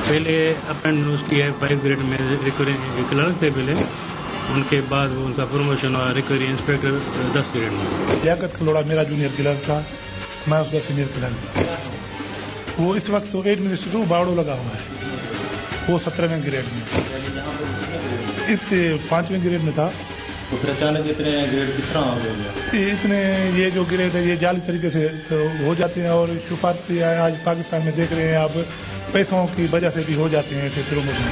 पहले अपेंड उसकी है 5 ग्रेड में रिकवरी क्लर्क थे पहले, उनके बाद वो उनका प्रमोशन हुआ रिकवरी इंस्पेक्टर 10 ग्रेड में। लियाकत कलोड़ा मेरा जूनियर क्लर्क था, मैं उसका सीनियर क्लर्क। वो इस वक्त तो एडमिनिस्ट्रेटिव बाड़ो लगा हुआ है, वो 17वें ग्रेड में, इस 5वें ग्रेड में था। तो फिर अचानक इतने ग्रेड किस तरह हो गए? इतने ये जो ग्रेड है ये जाली तरीके से तो हो जाते हैं, और शुफारती आज पाकिस्तान में देख रहे हैं आप, पैसों की वजह से भी हो जाते हैं ऐसे प्रमोशन।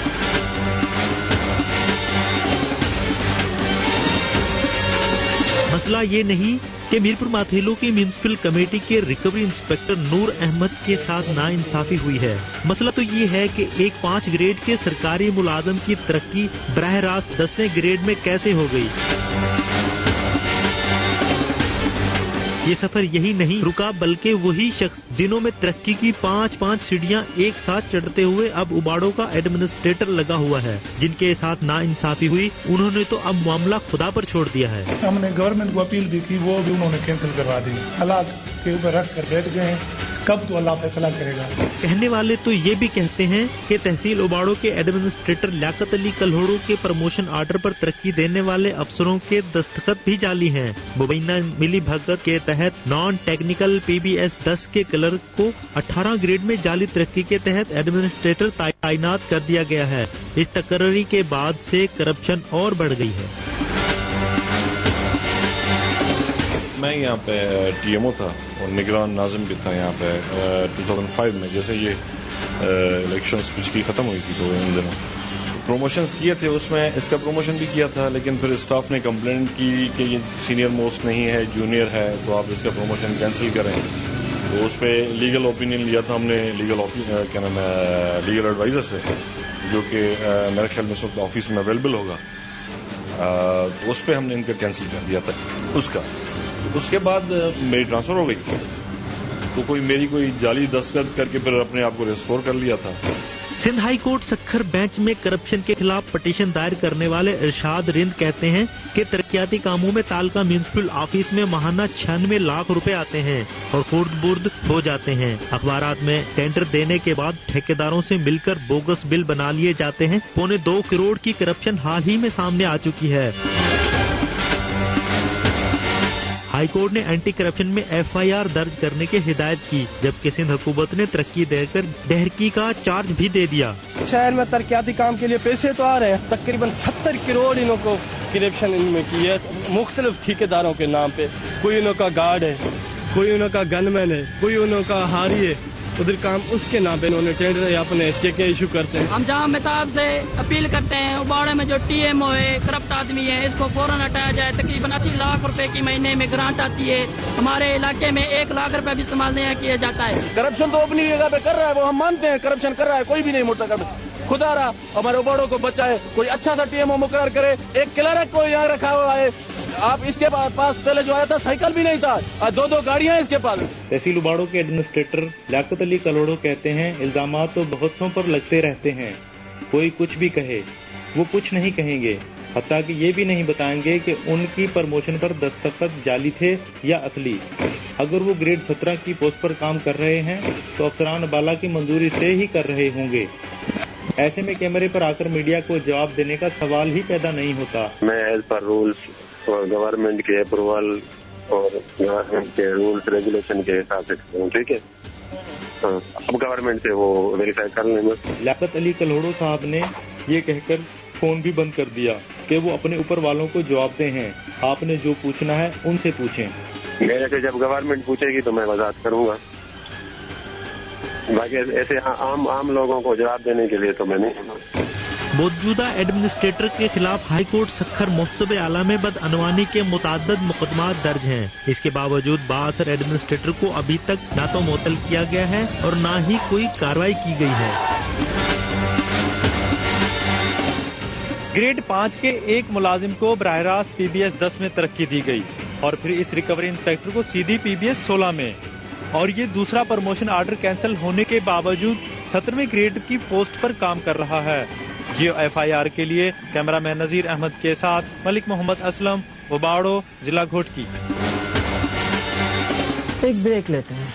मसला ये नहीं कि मीरपुर माथेलो की म्यूनिसिपल कमेटी के रिकवरी इंस्पेक्टर नूर अहमद के साथ नाइंसाफी हुई है। मसला तो ये है कि एक 5 ग्रेड के सरकारी मुलाजम की तरक्की बराह रास्त 10वें ग्रेड में कैसे हो गई। ये सफर यही नहीं रुका, बल्कि वही शख्स दिनों में तरक्की की 5-5 सीढ़ियां एक साथ चढ़ते हुए अब उबाड़ों का एडमिनिस्ट्रेटर लगा हुआ है। जिनके साथ नाइंसाफी हुई उन्होंने तो अब मामला खुदा पर छोड़ दिया है। हमने गवर्नमेंट को अपील भी की, वो भी उन्होंने कैंसिल करवा दी। हालात के ऊपर रख कर बैठ गए हैं, कब तो अल्लाह फैसला करेगा। कहने वाले तो ये भी कहते हैं कि तहसील उबाड़ो के एडमिनिस्ट्रेटर लियाकत अली कल्होड़ो के प्रमोशन आर्डर पर तरक्की देने वाले अफसरों के दस्तखत भी जाली हैं। मुबैना मिली भगत के तहत नॉन टेक्निकल PBS 10 के क्लर्क को 18 ग्रेड में जाली तरक्की के तहत एडमिनिस्ट्रेटर तैनात कर दिया गया है। इस तकर्री के बाद से करप्शन और बढ़ गई है। मैं यहाँ पे TMO था और निगरान नाज़िम भी था यहाँ पे 2005 में, जैसे ये इलेक्शंस पिछली ख़त्म हुई थी तो इन दिनों प्रमोशंस किए थे, उसमें इसका प्रमोशन भी किया था, लेकिन फिर स्टाफ ने कंप्लेंट की कि ये सीनियर मोस्ट नहीं है, जूनियर है, तो आप इसका प्रमोशन कैंसिल करें। तो उस पर लीगल ओपिनियन लिया था हमने लीगल एडवाइज़र से, जो कि मेरे ख्याल में इस वक्त ऑफिस में अवेलेबल होगा। तो उस पर हमने इनका कैंसिल कर दिया था उसका। उसके बाद मेरी ट्रांसफर हो गई, तो कोई जाली दस्तखत करके फिर अपने आप को रिस्टोर कर लिया था। Sindh high court Sukkur bench में करप्शन के खिलाफ पटिशन दायर करने वाले इरशाद रिंद कहते हैं कि तरक्याती कामों में तालका म्यूनिसिपल ऑफिस में माहाना 96 लाख रुपए आते हैं और खुर्द बुर्द हो जाते हैं। अखबारात में टेंडर देने के बाद ठेकेदारों से मिलकर बोगस बिल बना लिए जाते हैं। 2.25 करोड़ की करप्शन हाल ही में सामने आ चुकी है। हाई कोर्ट ने एंटी करप्शन में FIR दर्ज करने की हिदायत की, जबकि सिंध हुकूमत ने तरक्की देकर दहरकी का चार्ज भी दे दिया। शहर में तरक्याती काम के लिए पैसे तो आ रहे हैं, तकरीबन 70 करोड़ इनको करप्शन इनमें की है मुख्तलिफ ठेकेदारों के नाम पे। कोई उनका गार्ड है, कोई उनका गनमैन है, कोई उनका हारी है, उधर काम उसके नाम पे इन्होंने टेंडर अपने चेक इशू करते हैं। हम जहाँ मेहताब से अपील करते हैं, उबाड़े में जो TMO है करप्ट आदमी है, इसको फौरन हटाया जाए। तकरीबन 80 लाख रुपए की महीने में ग्रांट आती है, हमारे इलाके में 1 लाख रुपए भी इस्तेमाल नहीं किया जाता है। करप्शन तो अपनी जगह पे कर रहा है, वो हम मानते हैं करप्शन कर रहा है, कोई भी नहीं मुड़ता कर। खुदा रहा हमारे उबाड़ों को बचाए, कोई अच्छा सा TMO मुकर्रर करे। एक क्लर्क को यहाँ रखा हुआ है, आप इसके पास पहले जो आया था साइकिल भी नहीं था, 2-2 गाड़ियां हैं इसके पास। तहसील उबाड़ो के एडमिनिस्ट्रेटर लियाकत अली कल्होड़ो कहते हैं इल्जामात तो बहुतों पर लगते रहते हैं, कोई कुछ भी कहे वो कुछ नहीं कहेंगे, हत्ता कि ये भी नहीं बताएंगे कि उनकी प्रमोशन पर दस्तखत जाली थे या असली। अगर वो ग्रेड 17 की पोस्ट पर काम कर रहे हैं तो अफसरान बाला की मंजूरी से ही कर रहे होंगे। ऐसे में कैमरे पर आकर मीडिया को जवाब देने का सवाल ही पैदा नहीं होता। मैं एज पर रूल्स और गवर्नमेंट के अप्रूवल और गवर्नमेंट के रूल्स रेगुलेशन के हिसाब से, ठीक है, अब गवर्नमेंट से वो वेरीफाई कर लेंगे। लियाकत अली कल्होड़ो साहब ने ये कहकर फोन भी बंद कर दिया कि वो अपने ऊपर वालों को जवाब दे हैं, आपने जो पूछना है उनसे पूछें। मेरे से जब गवर्नमेंट पूछेगी तो मैं वजाहत करूंगा, बाकी ऐसे आम लोगों को जवाब देने के लिए तो मैं नहीं। मौजूदा एडमिनिस्ट्रेटर के खिलाफ हाई कोर्ट सखर मोहतसब आला में बदअनवानी के मुतअद्दिद मुकदमात दर्ज हैं। इसके बावजूद बाअसर एडमिनिस्ट्रेटर को अभी तक न तो मुअत्तल किया गया है और न ही कोई कार्रवाई की गई है। ग्रेड 5 के एक मुलाजिम को बराह रास्त PBS 10 में तरक्की दी गई और फिर इस रिकवरी इंस्पेक्टर को सीधी PBS 16 में, और ये दूसरा प्रमोशन आर्डर कैंसिल होने के बावजूद 17वें ग्रेड की पोस्ट पर काम कर रहा है। जियो FIR के लिए कैमरामैन नजीर अहमद के साथ मलिक मोहम्मद असलम, उबाड़ो, जिला घोटकी। एक ब्रेक लेते हैं।